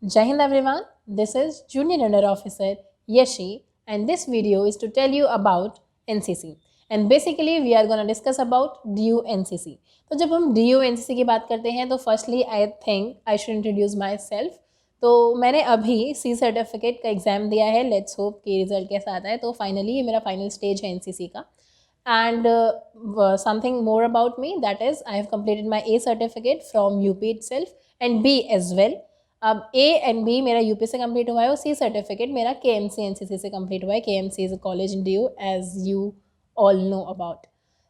Jai Hind everyone, this is Junior Under Officer Yashi and this video is to tell you about NCC and basically we are going to discuss about DU NCC. तो जब हम DU NCC की बात करते हैं तो firstly I think I should introduce my self. तो मैंने अभी सी सर्टिफिकेट का एग्ज़ाम दिया है. लेट्स होप कि रिजल्ट कैसा आता है. तो फाइनली ये मेरा फाइनल स्टेज है NCC का. And something more about me, that is I have completed my A certificate from UP itself and B as well. अब A and B मेरा यूपी से कंप्लीट हुआ है और C सर्टिफिकेट मेरा KMC NCC से कंप्लीट हुआ है. KMC is a college in DU as you all know about.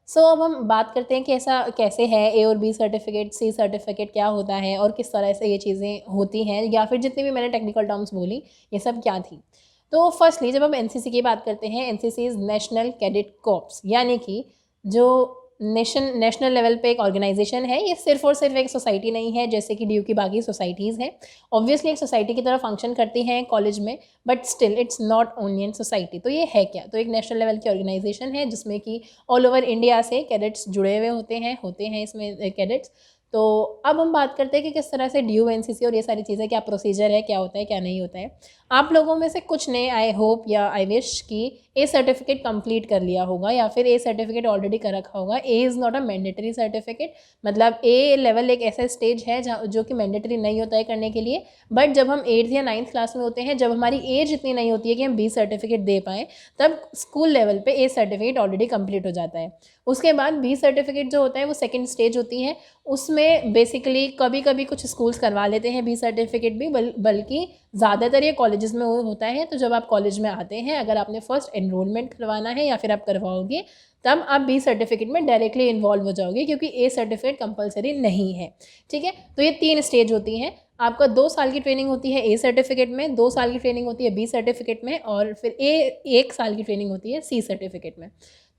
So अब हम बात करते हैं कि ऐसा कैसे है A और B सर्टिफिकेट, C सर्टिफिकेट क्या होता है और किस तरह से ये चीज़ें होती हैं, या फिर जितनी भी मैंने टेक्निकल टर्म्स बोली ये सब क्या थी. तो फर्स्टली जब हम NCC की बात करते हैं, NCC is national cadet corps, यानी कि जो नेशनल लेवल पे एक ऑर्गेनाइजेशन है. ये सिर्फ और सिर्फ एक सोसाइटी नहीं है जैसे कि DU की बाकी सोसाइटीज़ हैं. ऑब्वियसली एक सोसाइटी की तरह फंक्शन करती हैं कॉलेज में, but still it's not only an society. तो ये है क्या? तो एक नेशनल लेवल की ऑर्गेनाइजेशन है जिसमें कि ऑल ओवर इंडिया से कैडेट्स जुड़े हुए होते हैं इसमें कैडेट्स. तो अब हम बात करते हैं कि किस तरह से DU NCC और ये सारी चीज़ें, क्या प्रोसीजर है, क्या होता है, क्या नहीं होता है. आप लोगों में से कुछ ने आई होप या आई विश कि A सर्टिफिकेट कंप्लीट कर लिया होगा या फिर A सर्टिफिकेट ऑलरेडी कर रखा होगा. A is not a mandatory certificate, मतलब A लेवल एक ऐसा स्टेज है जो कि मैंडेटरी नहीं होता है करने के लिए. बट जब हम 8th या 9th क्लास में होते हैं, जब हमारी एज इतनी नहीं होती है कि हम B सर्टिफिकेट दे पाएँ, तब स्कूल लेवल पे A सर्टिफिकेट ऑलरेडी कंप्लीट हो जाता है. उसके बाद B सर्टिफिकेट जो होता है वो सेकेंड स्टेज होती है. उसमें बेसिकली कभी कभी कुछ स्कूल्स करवा लेते हैं B सर्टिफिकेट भी, बल्कि ज़्यादातर ये कॉलेजेस में होता है. तो जब आप कॉलेज में आते हैं, अगर आपने फर्स्ट एनरोलमेंट करवाना है या फिर आप करवाओगे, तब आप B सर्टिफिकेट में डायरेक्टली इन्वॉल्व हो जाओगे, क्योंकि A सर्टिफिकेट कंपलसरी नहीं है. ठीक है, तो ये 3 स्टेज होती हैं. आपका 2 साल की ट्रेनिंग होती है A सर्टिफिकेट में, 2 साल की ट्रेनिंग होती है B सर्टिफिकेट में, और फिर 1 साल की ट्रेनिंग होती है C सर्टिफिकेट में.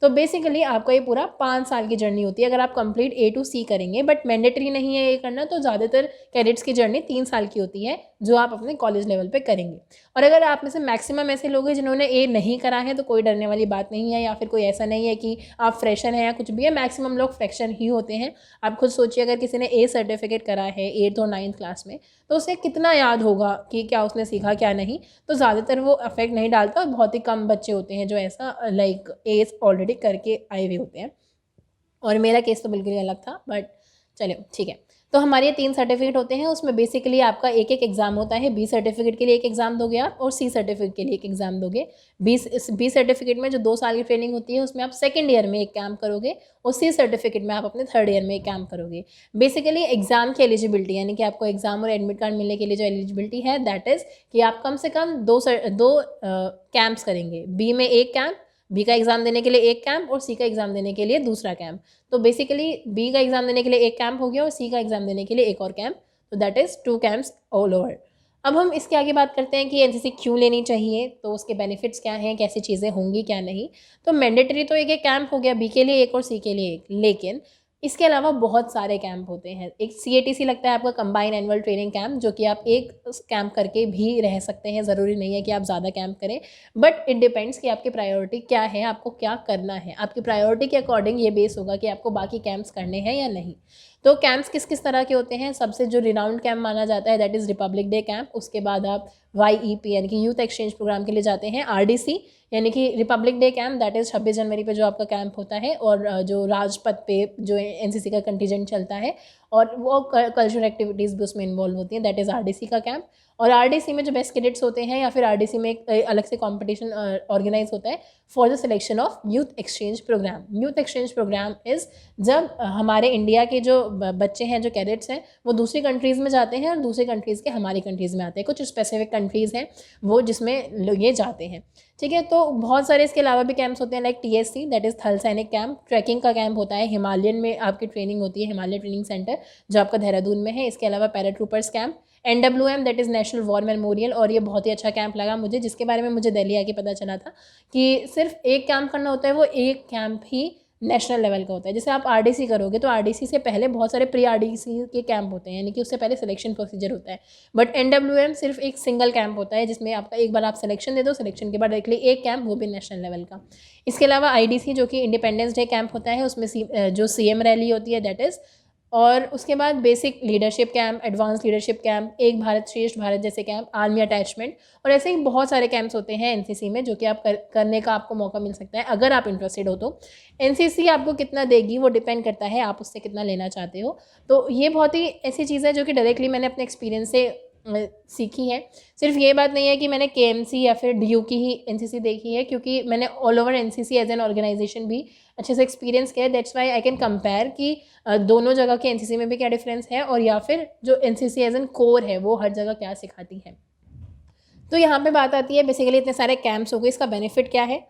तो बेसिकली आपका ये पूरा 5 साल की जर्नी होती है अगर आप कंप्लीट A to C करेंगे. बट मैंडेटरी नहीं है ये करना, तो ज़्यादातर कैडेट्स की जर्नी 3 साल की होती है जो आप अपने कॉलेज लेवल पे करेंगे. और अगर आप में से मैक्सिमम ऐसे लोग हैं जिन्होंने A नहीं करा है, तो कोई डरने वाली बात नहीं है, या फिर कोई ऐसा नहीं है कि आप फ्रेशर हैं या कुछ भी है. मैक्सिमम लोग फ्रेशर ही होते हैं. आप खुद सोचिए, अगर किसी ने A सर्टिफिकेट करा है 8th और 9th क्लास में, तो उसे कितना याद होगा कि क्या उसने सीखा क्या नहीं. तो ज़्यादातर वो अफेक्ट नहीं डालता, और बहुत ही कम बच्चे होते हैं जो ऐसा लाइक A ऑलरेडी करके आए हुए होते हैं. और मेरा केस तो बिल्कुल ही अलग था, बट चलिए ठीक है. तो हमारे ये 3 सर्टिफिकेट होते हैं. उसमें बेसिकली आपका एक एग्ज़ाम होता है. B सर्टिफिकेट के लिए एक एग्ज़ाम दोगे आप, और C सर्टिफिकेट के लिए एक एग्ज़ाम दोगे. B सर्टिफिकेट में जो 2 साल की ट्रेनिंग होती है, उसमें आप सेकेंड ईयर में एक कैंप करोगे, और C सर्टिफिकेट में आप अपने 3rd ईयर में एक कैंप करोगे. बेसिकली एग्ज़ाम की एलिजिबिलिटी, यानी कि आपको एग्ज़ाम और एडमिट कार्ड मिलने के लिए जो एलिजिबिलिटी है, दैट इज़ कि आप कम से कम 2 कैंप्स करेंगे. B में एक कैंप, B का एग्ज़ाम देने के लिए एक कैंप, और C का एग्ज़ाम देने के लिए दूसरा कैंप. तो बेसिकली B का एग्ज़ाम देने के लिए एक कैंप हो गया, और C का एग्ज़ाम देने के लिए एक और कैंप. तो that is 2 camps all over. अब हम इसके आगे बात करते हैं कि NCC क्यों लेनी चाहिए, तो उसके बेनिफिट्स क्या हैं, कैसी चीज़ें होंगी क्या नहीं. तो मैंडेटरी तो एक कैंप हो गया, B के लिए एक और C के लिए एक. लेकिन इसके अलावा बहुत सारे कैंप होते हैं. एक CATC लगता है आपका, कंबाइन एनुअल ट्रेनिंग कैंप, जो कि आप एक कैंप करके भी रह सकते हैं. ज़रूरी नहीं है कि आप ज़्यादा कैंप करें, बट इट डिपेंड्स कि आपकी प्रायोरिटी क्या है, आपको क्या करना है. आपकी प्रायोरिटी के अकॉर्डिंग ये बेस होगा कि आपको बाकी कैंप्स करने हैं या नहीं. तो कैंप्स किस किस तरह के होते हैं? सबसे जो रिनाउंड कैंप माना जाता है, that is Republic day camp. उसके बाद आप YEP यानी कि यूथ एक्सचेंज प्रोग्राम के लिए जाते हैं. RDC यानी कि Republic day camp, that is 26 जनवरी पे जो आपका कैंप होता है, और जो राजपथ पे जो NCC का कंटीजेंट चलता है, और वो कल्चरल एक्टिविटीज़ भी उसमें इन्वॉल्व होती हैं, दैट इज़ RDC का कैंप. और RDC में जो बेस्ट कैडेट्स होते हैं, या फिर RDC में एक अलग से कंपटीशन ऑर्गेनाइज होता है for the selection of youth exchange programme. Youth exchange programme is जब हमारे इंडिया के जो बच्चे हैं, जो कैडेट्स हैं, वो दूसरी कंट्रीज़ में जाते हैं, और दूसरी कंट्रीज़ के हमारी कंट्रीज़ में आते हैं. कुछ स्पेसिफिक कंट्रीज़ हैं वो जिसमें ये जाते हैं. ठीक है, तो बहुत सारे इसके अलावा भी कैंप्स होते हैं, लाइक TSC दैट इज़ थल सैनिक कैंप. ट्रैकिंग का कैंप होता है, हिमालयन में आपकी ट्रेनिंग होती है, हिमालय ट्रेनिंग सेंटर जो आपका देहरादून में है. इसके अलावा paratroopers camp, NWM that is national war memorial, और ये बहुत ही अच्छा कैंप लगा मुझे, जिसके बारे में मुझे दिल्ली आके पता चला था कि सिर्फ एक कैंप करना होता है. वो एक कैंप ही नेशनल लेवल का होता है. जैसे आप RDC करोगे, तो RDC से पहले बहुत सारे प्री RDC के कैंप होते हैं, यानी कि उससे पहले सिलेक्शन प्रोसीजर होता है. बट NWM सिर्फ एक सिंगल कैंप होता है, जिसमें आपका एक बार आप सिलेक्शन दे दो, सिलेक्शन के बाद डायरेक्टली एक कैंप, वो भी नेशनल लेवल का. इसके अलावा IDC जो कि इंडिपेंडेंस डे कैंप होता है, उसमें जो CM रैली होती है, दैट इज़ और उसके बाद basic leadership camp, advance leadership camp, एक भारत श्रेष्ठ भारत जैसे कैंप, आर्मी अटैचमेंट, और ऐसे ही बहुत सारे कैंप्स होते हैं एनसीसी में जो कि आप करने का आपको मौका मिल सकता है अगर आप इंटरेस्टेड हो तो। एनसीसी आपको कितना देगी वो डिपेंड करता है आप उससे कितना लेना चाहते हो। तो ये बहुत ही ऐसी चीज़ है जो कि डायरेक्टली मैंने अपने एक्सपीरियंस से सीखी है। सिर्फ ये बात नहीं है कि मैंने केएमसी या फिर डीयू की ही एनसीसी देखी है, क्योंकि मैंने all over NCC as an organisation भी अच्छे से एक्सपीरियंस किया है। That's why I can compare कि दोनों जगह के एनसीसी में भी क्या डिफरेंस है और या फिर जो एनसीसी एज एन कोर है वो हर जगह क्या सिखाती है। तो यहाँ पे बात आती है बेसिकली इतने सारे कैंप्स हो गए, इसका बेनिफिट क्या है।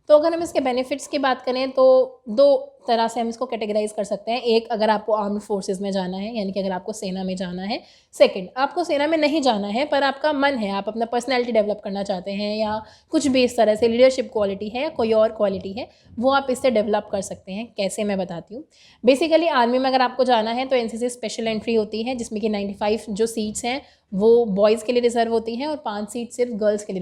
तो अगर हम इसके बेनिफिट्स की बात करें तो दो तरह से हम इसको कैटेगराइज कर सकते हैं। एक, अगर आपको आर्म्ड फोर्सेस में जाना है, यानी कि अगर आपको सेना में जाना है। सेकंड, आपको सेना में नहीं जाना है पर आपका मन है, आप अपना पर्सनैलिटी डेवलप करना चाहते हैं या कुछ भी इस तरह से लीडरशिप क्वालिटी है या कोई और क्वालिटी है, वो आप इससे डेवलप कर सकते हैं। कैसे, मैं बताती हूँ। बेसिकली आर्मी में अगर आपको जाना है तो एनसीसी स्पेशल एंट्री होती है जिसमें कि 95 जो सीट्स हैं वो बॉयज़ के लिए रिजर्व होती हैं और 5 सीट सिर्फ गर्ल्स के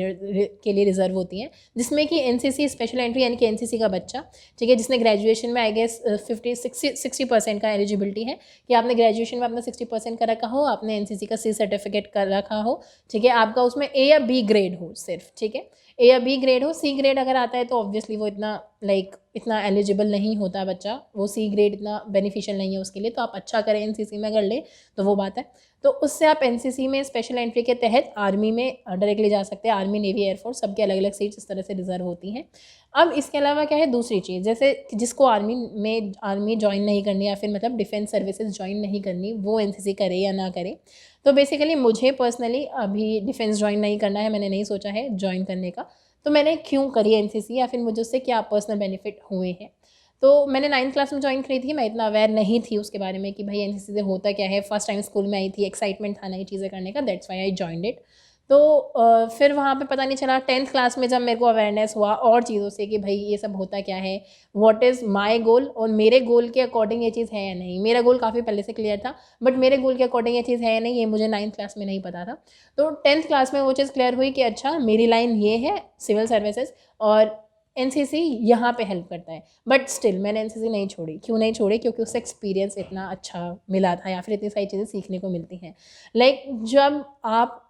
लिए रिजर्व होती हैं, जिसमें कि एनसीसी स्पेशल एंट्री यानी कि एनसीसी का बच्चा, ठीक है, जिसने ग्रेजुएशन में आई गेस 60% का एलिजिबिलिटी है कि आपने ग्रेजुएशन में अपना 60% का रखा हो, आपने एनसीसी का सी सर्टिफिकेट कर रखा हो, ठीक है, आपका उसमें ए या बी ग्रेड हो सिर्फ, ठीक है, ए या बी ग्रेड हो। सी ग्रेड अगर आता है तो ऑब्वियसली वो इतना एलिजिबल नहीं होता बच्चा, वो सी ग्रेड इतना बेनिफिशियल नहीं है उसके लिए। तो आप अच्छा करें एनसीसी में अगर ले तो वो बात है। तो उससे आप एनसीसी में स्पेशल एंट्री के तहत आर्मी में डायरेक्टली जा सकते हैं। आर्मी, नेवी, एयरफोर्स सबके अलग अलग सीट्स इस तरह से रिजर्व होती हैं। अब इसके अलावा क्या है दूसरी चीज़, जैसे जिसको आर्मी ज्वाइन नहीं करनी या फिर मतलब डिफेंस सर्विसेज ज्वाइन नहीं करनी, वो एनसीसी करे या ना करे। तो बेसिकली मुझे पर्सनली अभी डिफेंस ज्वाइन नहीं करना है, मैंने नहीं सोचा है ज्वाइन करने का। तो मैंने क्यों करी एनसीसी या फिर मुझे उससे क्या पर्सनल बेनिफिट हुए हैं। तो मैंने 9th क्लास में ज्वाइन करी थी, मैं इतना अवेयर नहीं थी उसके बारे में कि भाई एनसीसी से होता क्या है। फर्स्ट टाइम स्कूल में आई थी, एक्साइटमेंट था नई चीज़ें करने का, that's why I joined it. तो फिर वहाँ पे पता नहीं चला 10th क्लास में जब मेरे को अवेयरनेस हुआ और चीज़ों से कि भाई ये सब होता क्या है, व्हाट इज़ माय गोल और मेरे गोल के अकॉर्डिंग ये चीज़ है या नहीं। मेरा गोल काफ़ी पहले से क्लियर था बट मेरे गोल के अकॉर्डिंग ये चीज़ है या नहीं ये मुझे 9th क्लास में नहीं पता था। तो 10th क्लास में वो चीज़ क्लियर हुई कि अच्छा मेरी लाइन ये है सिविल सर्विसेज और एनसीसी यहाँ पे हेल्प करता है। बट स्टिल मैंने एनसीसी नहीं छोड़ी। क्यों नहीं छोड़ी? क्योंकि उससे एक्सपीरियंस इतना अच्छा मिला था या फिर इतनी सारी चीज़ें सीखने को मिलती हैं। जब आप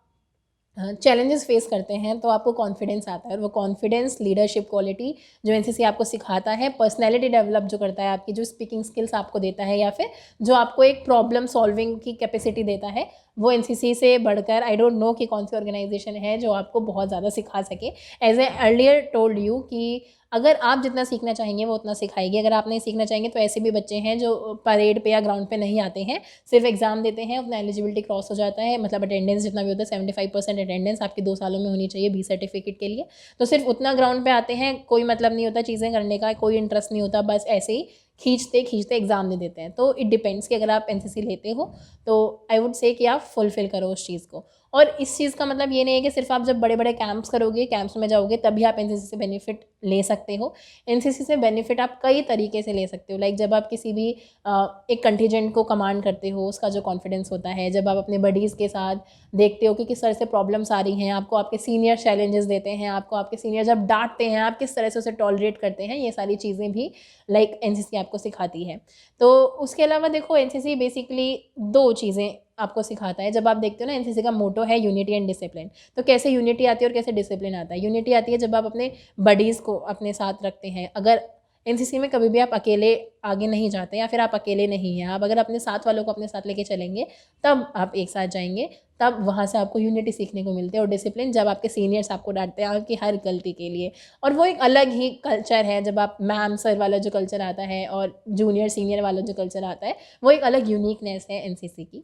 चैलेंजेस फेस करते हैं तो आपको कॉन्फिडेंस आता है और वो कॉन्फिडेंस, लीडरशिप क्वालिटी जो एनसीसी आपको सिखाता है, पर्सनैलिटी डेवलप जो करता है आपकी, जो स्पीकिंग स्किल्स आपको देता है या फिर जो आपको एक प्रॉब्लम सॉल्विंग की कैपेसिटी देता है, वो एनसीसी से बढ़कर आई डोंट नो कि कौन सी ऑर्गेनाइजेशन है जो आपको बहुत ज़्यादा सिखा सके। As a earlier told you कि अगर आप जितना सीखना चाहेंगे वो उतना सिखाएगी। अगर आप नहीं सीखना चाहेंगे तो ऐसे भी बच्चे हैं जो परेड पे या ग्राउंड पे नहीं आते हैं, सिर्फ एग्जाम देते हैं, अपना एलिजिबिलिटी क्रॉस हो जाता है, मतलब अटेंडेंस जितना भी होता है 75% अटेंडेंस आपकी 2 सालों में होनी चाहिए बी सर्टिफिकेट के लिए। तो सिर्फ उतना ग्राउंड पे आते हैं, कोई मतलब नहीं होता चीज़ें करने का, कोई इंटरेस्ट नहीं होता, बस ऐसे ही खींचते खींचते एग्जाम दे देते हैं। तो इट डिपेंड्स कि अगर आप एनसीसी लेते हो तो आई वुड से कि आप फुलफिल करो उस चीज़ को। और इस चीज़ का मतलब ये नहीं है कि सिर्फ आप जब बड़े बड़े कैंप्स करोगे, कैंप्स में जाओगे तभी आप एनसीसी से बेनिफिट ले सकते हो। एनसीसी से बेनिफिट आप कई तरीके से ले सकते हो। जब आप किसी भी एक कंटीजेंट को कमांड करते हो, उसका जो कॉन्फिडेंस होता है, जब आप अपने बडीज़ के साथ देखते हो कि किस तरह से प्रॉब्लम्स आ रही हैं, आपको आपके सीनियर चैलेंजेस देते हैं, आपको आपके सीनियर जब डांटते हैं आप किस तरह से उसे टॉलरेट करते हैं, ये सारी चीज़ें भी एनसीसी आपको सिखाती है। तो उसके अलावा देखो एनसीसी बेसिकली 2 चीज़ें आपको सिखाता है। जब आप देखते हो ना एनसीसी का मोटो है यूनिटी एंड डिसिप्लिन, तो कैसे यूनिटी आती है और कैसे डिसिप्लिन आता है। यूनिटी आती है जब आप अपने बडीज़ को अपने साथ रखते हैं। अगर एनसीसी में कभी भी आप अकेले आगे नहीं जाते या फिर आप अकेले नहीं हैं, आप अगर अपने साथ वालों को अपने साथ लेके चलेंगे तब आप एक साथ जाएंगे, तब वहाँ से आपको यूनिटी सीखने को मिलती है। और डिसिप्लिन जब आपके सीनियर्स आपको डांटते हैं आपकी हर गलती के लिए, और वो एक अलग ही कल्चर है। जब आप मैम सर वाला जो कल्चर आता है और जूनियर सीनियर वाला जो कल्चर आता है, वो एक अलग यूनिकनेस है एनसीसी की।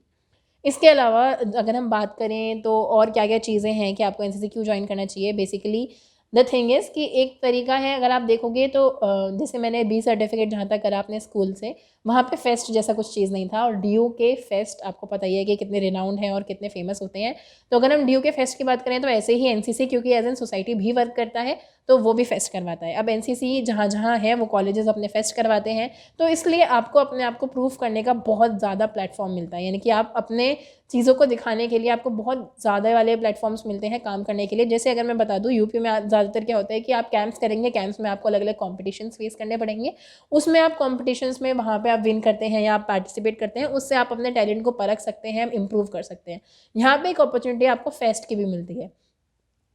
इसके अलावा अगर हम बात करें तो और क्या क्या चीज़ें हैं कि आपको एनसीसी क्यों ज्वाइन करना चाहिए। बेसिकली द थिंग इज़ कि एक तरीका है, अगर आप देखोगे तो जैसे मैंने बी सर्टिफिकेट जहाँ तक करा अपने स्कूल से, वहाँ पे फेस्ट जैसा कुछ चीज़ नहीं था। और डीयू के फेस्ट आपको पता ही है कि कितने रिनाउंड हैं और कितने फेमस होते हैं। तो अगर हम डीयू के फेस्ट की बात करें तो ऐसे ही एनसीसी, क्योंकि एज एन सोसाइटी भी वर्क करता है, तो वो भी फेस्ट करवाता है। अब एनसीसी जहाँ जहाँ है वो कॉलेजेस अपने फेस्ट करवाते हैं, तो इसलिए आपको अपने आप को प्रूव करने का बहुत ज़्यादा प्लेटफॉर्म मिलता है, यानी कि आप अपने चीज़ों को दिखाने के लिए आपको बहुत ज़्यादा वाले प्लेटफॉर्म्स मिलते हैं काम करने के लिए। जैसे अगर मैं बता दूँ, यूपी में ज़्यादातर क्या होता है कि आप कैंप्स करेंगे, कैंप्स में आपको अलग अलग कॉम्पिटिशन्स फेस करने पड़ेंगे, उसमें आप कॉम्पिटिशन्स में वहाँ पे आप विन करते हैं या आप पार्टिसिपेट करते हैं, उससे आप अपने टैलेंट को परख सकते हैं, इम्प्रूव कर सकते हैं। यहाँ पे एक अपॉर्चुनिटी आपको फेस्ट की भी मिलती है।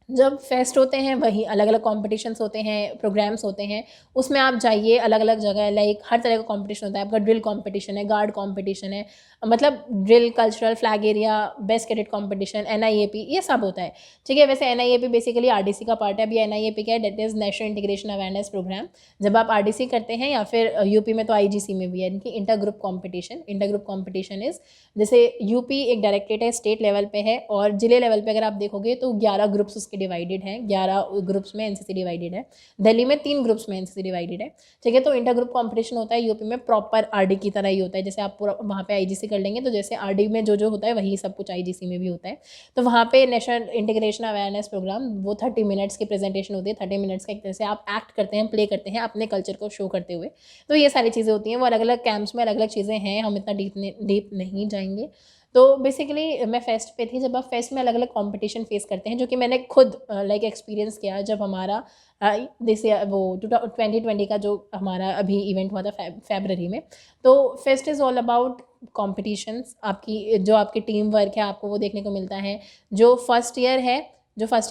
जब फेस्ट होते हैं वही अलग अलग कॉम्पिटिशन्स होते हैं, प्रोग्राम्स होते हैं, उसमें आप जाइए अलग अलग जगह, लाइक हर तरह का कॉम्पिटिशन होता है। आपका ड्रिल कॉम्पिटिशन है, गार्ड कॉम्पिटिशन है, मतलब drill, cultural, flag area, best cadet competition, NIAP, ये सब होता है। ठीक है, वैसे एनआईएपी बेसिकली आरडीसी का पार्ट है। अभी एनआईएपी क्या है, that is national integration awareness program. जब आप आरडीसी करते हैं या फिर यूपी में तो आईजीसी में भी है, यानी कि inter group competition. Inter group competition is, जैसे यूपी एक डायरेक्टरेट है, स्टेट लेवल पे है, और जिले लेवल पे अगर आप देखोगे तो 11 ग्रुप्स उसके डिवाइडेड हैं, 11 ग्रुप्स में एनसीसी डिवाइडेड है। दिल्ली में 3 ग्रुप्स में एनसीसी डिवाइडेड है। ठीक है, तो इंटर ग्रुप कॉम्पिटिशन होता है यूपी में, प्रॉपर आरडी की तरह ही होता है। जैसे आप पूरा वहाँ पे आईजीसी कर लेंगे तो जैसे आरडी में जो होता है वही सब कुछ आईजीसी में भी होता है। तो वहाँ पे नेशनल इंटीग्रेशन अवेयरनेस प्रोग्राम, वो 30 मिनट्स की प्रेजेंटेशन होती है। 30 मिनट्स का एक तरह से आप एक्ट करते हैं, प्ले करते हैं अपने कल्चर को शो करते हुए। तो ये सारी चीज़ें होती हैं, वो अलग अलग कैंप्स में अलग अलग चीज़ें हैं, हम इतना डीप नहीं जाएंगे। तो बेसिकली मैं फेस्ट पे थी। जब आप फेस्ट में अलग अलग कंपटीशन फेस करते हैं, जो कि मैंने खुद लाइक एक्सपीरियंस किया, जब हमारा जैसे वो 2020 का जो हमारा अभी इवेंट हुआ था फरवरी में, तो fest is all about competitions. आपकी जो आपकी टीम वर्क है, आपको वो देखने को मिलता है। जो फर्स्ट ईयर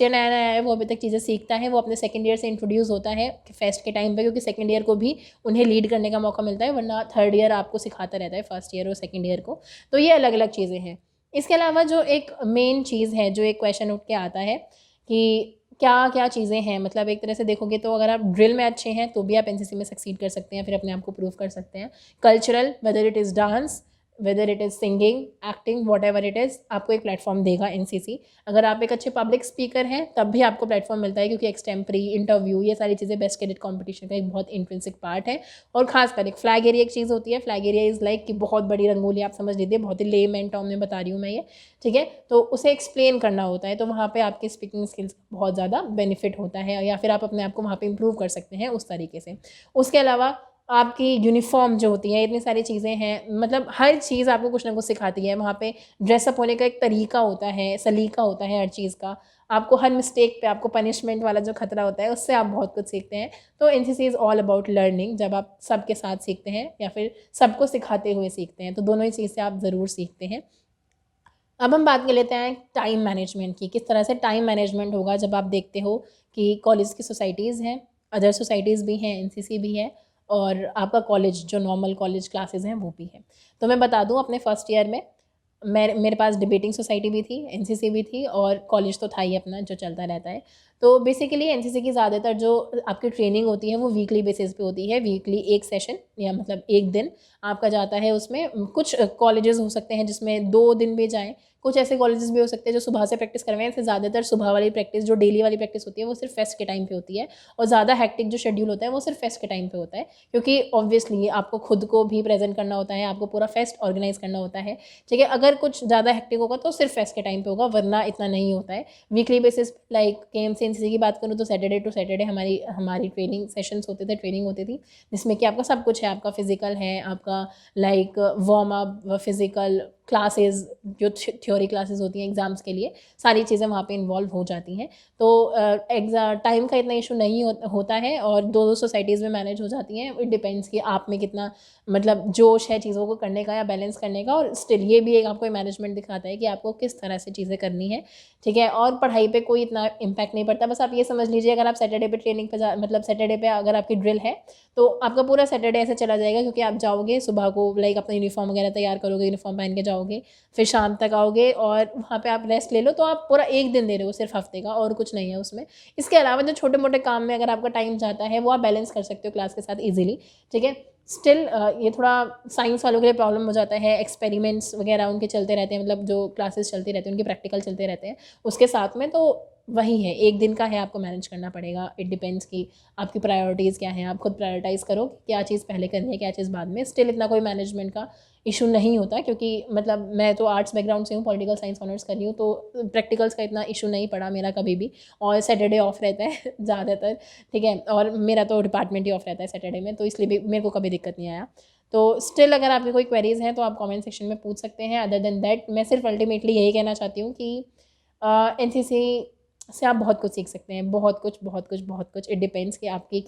नया नया है वो अभी तक चीज़ें सीखता है, वो अपने सेकंड ईयर से इंट्रोड्यूस होता है फेस्ट के टाइम पे, क्योंकि सेकंड ईयर को भी उन्हें लीड करने का मौका मिलता है, वरना थर्ड ईयर आपको सिखाता रहता है फर्स्ट ईयर और सेकंड ईयर को। तो ये अलग अलग चीज़ें हैं। इसके अलावा जो एक मेन चीज़ है, जो एक क्वेश्चन उठ के आता है कि क्या क्या चीज़ें हैं, मतलब एक तरह से देखोगे तो अगर आप ड्रिल में अच्छे हैं तो भी आप एनसीसी में सक्सीड कर सकते हैं, फिर अपने आप को प्रूव कर सकते हैं। Cultural, whether it is dance, whether it is singing, acting, what ever it is, आपको एक प्लेटफॉर्म देगा एनसीसी। अगर आप एक अच्छे पब्लिक स्पीकर हैं तब भी आपको प्लेटफॉर्म मिलता है, क्योंकि एक्सटेम्परी, इंटरव्यू, ये सारी चीज़ें बेस्ट कैडेट कॉम्पिटिशन का एक बहुत इंट्रिंसिक पार्ट है। और खासकर एक फ्लैग एरिया एक चीज़ होती है। फ्लैग एरिया इज़ लाइक कि बहुत बड़ी रंगोली, आप समझ लीजिए, बहुत ही लेमैन टर्म में बता रही हूँ मैं ये। ठीक है, तो उसे एक्सप्लेन करना होता है, तो वहाँ पे आपके स्पीकिंग स्किल्स बहुत ज़्यादा बेनिफिट होता है, या फिर आप अपने आप को वहाँ पे इम्प्रूव कर सकते हैं उस तरीके से। उसके अलावा आपकी यूनिफॉर्म जो होती है, इतनी सारी चीज़ें हैं, मतलब हर चीज़ आपको कुछ ना कुछ सिखाती है। वहाँ पे ड्रेसअप होने का एक तरीका होता है, सलीका होता है हर चीज़ का। आपको हर मिस्टेक पे आपको पनिशमेंट वाला जो खतरा होता है, उससे आप बहुत कुछ सीखते हैं। तो NCC is all about learning. जब आप सबके साथ सीखते हैं या फिर सबको सिखाते हुए सीखते हैं, तो दोनों ही चीज़ से आप ज़रूर सीखते हैं। अब हम बात कर लेते हैं टाइम मैनेजमेंट की। किस तरह से टाइम मैनेजमेंट होगा जब आप देखते हो कि कॉलेज की सोसाइटीज़ हैं, अदर सोसाइटीज़ भी हैं, एनसीसी भी है, और आपका कॉलेज जो नॉर्मल कॉलेज क्लासेस हैं वो भी है। तो मैं बता दूं, अपने फर्स्ट ईयर में मेरे पास डिबेटिंग सोसाइटी भी थी, एनसीसी भी थी, और कॉलेज तो था ही अपना जो चलता रहता है। तो बेसिकली एनसीसी की ज़्यादातर जो आपकी ट्रेनिंग होती है वो वीकली बेसिस पे होती है। वीकली एक सेशन, या मतलब एक दिन आपका जाता है उसमें। कुछ कॉलेजेस हो सकते हैं जिसमें 2 दिन भी जाएँ, कुछ ऐसे कॉलेजेस भी हो सकते हैं जो सुबह से प्रैक्टिस करवाएं। इससे ज़्यादातर सुबह वाली प्रैक्टिस, जो डेली वाली प्रैक्टिस होती है, वो सिर्फ फेस्ट के टाइम पे होती है, और ज़्यादा हेक्टिक जो शेड्यूल होता है वो सिर्फ फेस्ट के टाइम पे होता है, क्योंकि ऑब्वियसली आपको खुद को भी प्रेजेंट करना होता है, आपको पूरा फेस्ट ऑर्गेनाइज करना होता है। ठीक है, अगर कुछ ज़्यादा हेक्टिक होगा तो सिर्फ फेस्ट के टाइम पे होगा, वरना इतना नहीं होता है। Weekly basis like KMC NCC की बात करूँ तो सैटरडे टू सैटरडे हमारी ट्रेनिंग सेशंस होते थे, ट्रेनिंग होती थी, जिसमें कि आपका सब कुछ है। आपका फिजिकल है, आपका like warm up, physical classes, जो थ्योरी क्लासेस होती हैं एग्ज़ाम्स के लिए, सारी चीज़ें वहाँ पे इन्वॉल्व हो जाती हैं। तो टाइम का इतना इशू नहीं होता है, और दो सोसाइटीज़ में मैनेज हो जाती हैं। इट डिपेंड्स कि आप में कितना मतलब जोश है चीज़ों को करने का या बैलेंस करने का। और स्टिल ये भी एक आपको मैनेजमेंट दिखाता है कि आपको किस तरह से चीज़ें करनी है। ठीक है, और पढ़ाई पे कोई इतना इम्पैक्ट नहीं पड़ता। बस आप ये समझ लीजिए, अगर आप सैटरडे पे ट्रेनिंग पे मतलब सैटरडे पे अगर आपकी ड्रिल है तो आपका पूरा सैटरडे ऐसे चला जाएगा, क्योंकि आप जाओगे सुबह को, लाइक अपना यूनिफॉर्म वगैरह तैयार करोगे, यूनिफॉर्म पहन के जाओगे, फिर शाम तक आओगे और वहाँ पे आप रेस्ट ले लो। तो आप पूरा एक दिन दे रहे हो सिर्फ हफ्ते का, और कुछ नहीं है उसमें। इसके अलावा जो छोटे मोटे काम में अगर आपका टाइम जाता है वो आप बैलेंस कर सकते हो क्लास के साथ ईजिली। ठीक है, स्टिल ये थोड़ा साइंस वालों के लिए प्रॉब्लम हो जाता है। एक्सपेरिमेंट्स वगैरह उनके चलते रहते हैं, मतलब जो क्लासेस चलती रहती हैं उनके प्रैक्टिकल चलते रहते हैं उसके साथ में। तो वही है, एक दिन का है, आपको मैनेज करना पड़ेगा। इट डिपेंड्स कि आपकी प्रायोरिटीज़ क्या हैं, आप खुद प्रायोरिटाइज़ करो कि क्या चीज़ पहले करनी है, क्या चीज़ बाद में। स्टिल इतना कोई मैनेजमेंट का इशू नहीं होता, क्योंकि मतलब मैं तो आर्ट्स बैकग्राउंड से हूँ, पॉलिटिकल साइंस ऑनर्स कर रही हूँ, तो प्रैक्टिकल्स का इतना इशू नहीं पड़ा मेरा कभी भी। और सैटरडे ऑफ रहता है ज़्यादातर, ठीक है, और मेरा तो डिपार्टमेंट ही ऑफ रहता है सैटरडे में, तो इसलिए भी मेरे को कभी दिक्कत नहीं आया। तो स्टिल अगर आपकी कोई क्वेरीज़ हैं तो आप कमेंट सेक्शन में पूछ सकते हैं। अदर देन दैट मैं सिर्फ अल्टीमेटली यही कहना चाहती हूँ कि एनसीसी से आप बहुत कुछ सीख सकते हैं, बहुत कुछ बहुत कुछ बहुत कुछ। इट डिपेंड्स कि आपकी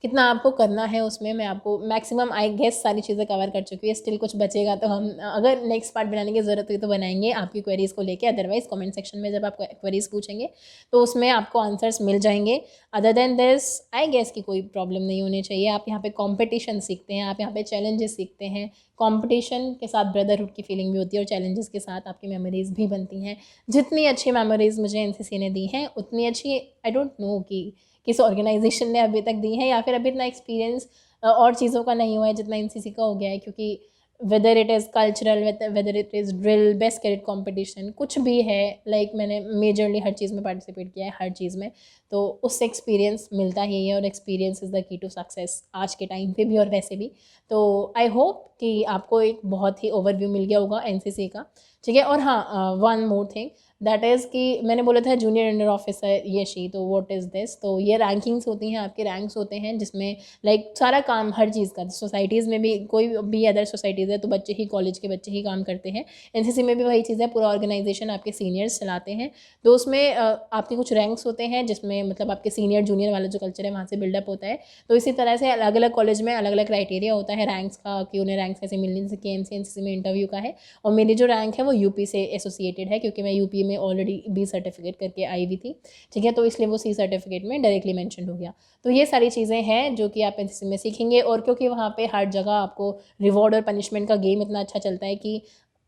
कितना आपको करना है उसमें। मैं आपको मैक्सिमम आई गेस सारी चीज़ें कवर कर चुकी हूँ। स्टिल कुछ बचेगा तो हम अगर नेक्स्ट पार्ट बनाने की ज़रूरत हुई तो बनाएंगे आपकी क्वेरीज़ को लेके। अदरवाइज़ कमेंट सेक्शन में जब आप क्वेरीज़ पूछेंगे तो उसमें आपको आंसर्स मिल जाएंगे। Other than this I guess की कोई प्रॉब्लम नहीं होनी चाहिए। आप यहाँ पे कंपटीशन सीखते हैं, आप यहाँ पे चैलेंजेस सीखते हैं। कंपटीशन के साथ ब्रदरहुड की फीलिंग भी होती है और चैलेंजेस के साथ आपकी मेमोरीज़ भी बनती हैं। जितनी अच्छी मेमोरीज़ मुझे एनसीसी ने दी हैं उतनी अच्छी आई डोंट नो कि किस ऑर्गेनाइजेशन ने अभी तक दी है, या फिर अभी इतना एक्सपीरियंस और चीज़ों का नहीं हुआ है जितना एनसीसी का हो गया है। क्योंकि whether it is cultural, whether it is drill, best cadet competition, कुछ भी है, लाइक मैंने मेजरली हर चीज़ में पार्टिसिपेट किया है, हर चीज़ में, तो उससे एक्सपीरियंस मिलता ही है। और experience is the key to success आज के टाइम पे भी और वैसे भी। तो आई होप कि आपको एक बहुत ही ओवरव्यू मिल गया होगा एनसीसी का, ठीक है। और हाँ, one more thing that is कि मैंने बोला था जूनियर अंडर ऑफिसर यशी, तो व्हाट इज़ दिस। तो ये रैंकिंग्स होती हैं, आपके रैंक्स होते हैं, जिसमें लाइक सारा काम हर चीज़ का, सोसाइटीज़ में भी कोई भी अदर सोसाइटीज़ है तो बच्चे ही, कॉलेज के बच्चे ही काम करते हैं। एनसीसी में भी वही चीज़ है, पूरा ऑर्गेनाइजेशन आपके सीनियर्स चलाते हैं। तो उसमें आपके कुछ रैंक्स होते हैं, जिसमें मतलब आपके सीनियर जूनियर वाला जो कल्चर है वहाँ से बिल्डअप होता है। तो इसी तरह से अलग अलग कॉलेज में अलग अलग क्राइटेरिया होता है रैंक्स का, कि उन्हें रैंक्स कैसे मिलने से। एनसीसी में इंटरव्यू का है, और मेरी जो रैंक है वो यूपी से एसोसिएटेड है, क्योंकि मैं यूपी में ऑलरेडी बी सर्टिफिकेट करके आई हुई थी, ठीक है। तो इसलिए वो सी सर्टिफिकेट में डायरेक्टली मेंशन हो गया। तो ये सारी चीज़ें हैं जो कि आप एनसीसी में सीखेंगे। और क्योंकि वहाँ पे हर जगह आपको रिवॉर्ड और पनिशमेंट का गेम इतना अच्छा चलता है कि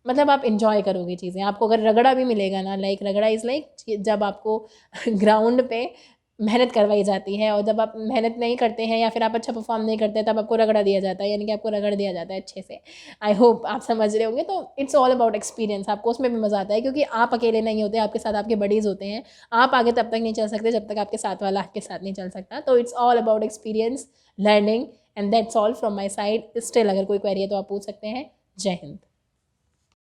मतलब आप इन्जॉय करोगे चीज़ें। आपको अगर रगड़ा भी मिलेगा ना, लाइक रगड़ा इज़ लाइक जब आपको ग्राउंड पे मेहनत करवाई जाती है, और जब आप मेहनत नहीं करते हैं या फिर आप अच्छा परफॉर्म नहीं करते हैं तब आपको रगड़ा दिया जाता है, यानी कि आपको रगड़ दिया जाता है अच्छे से। आई होप आप समझ रहे होंगे। तो इट्स ऑल अबाउट एक्सपीरियंस। आपको उसमें भी मज़ा आता है, क्योंकि आप अकेले नहीं होते, आपके साथ आपके बडीज़ होते हैं। आप आगे तब तक नहीं चल सकते जब तक आपके साथ वाला आपके साथ नहीं चल सकता। तो it's all about experience, learning, and that's all from my side. Still अगर कोई क्वेरी है तो आप पूछ सकते हैं। जय हिंद।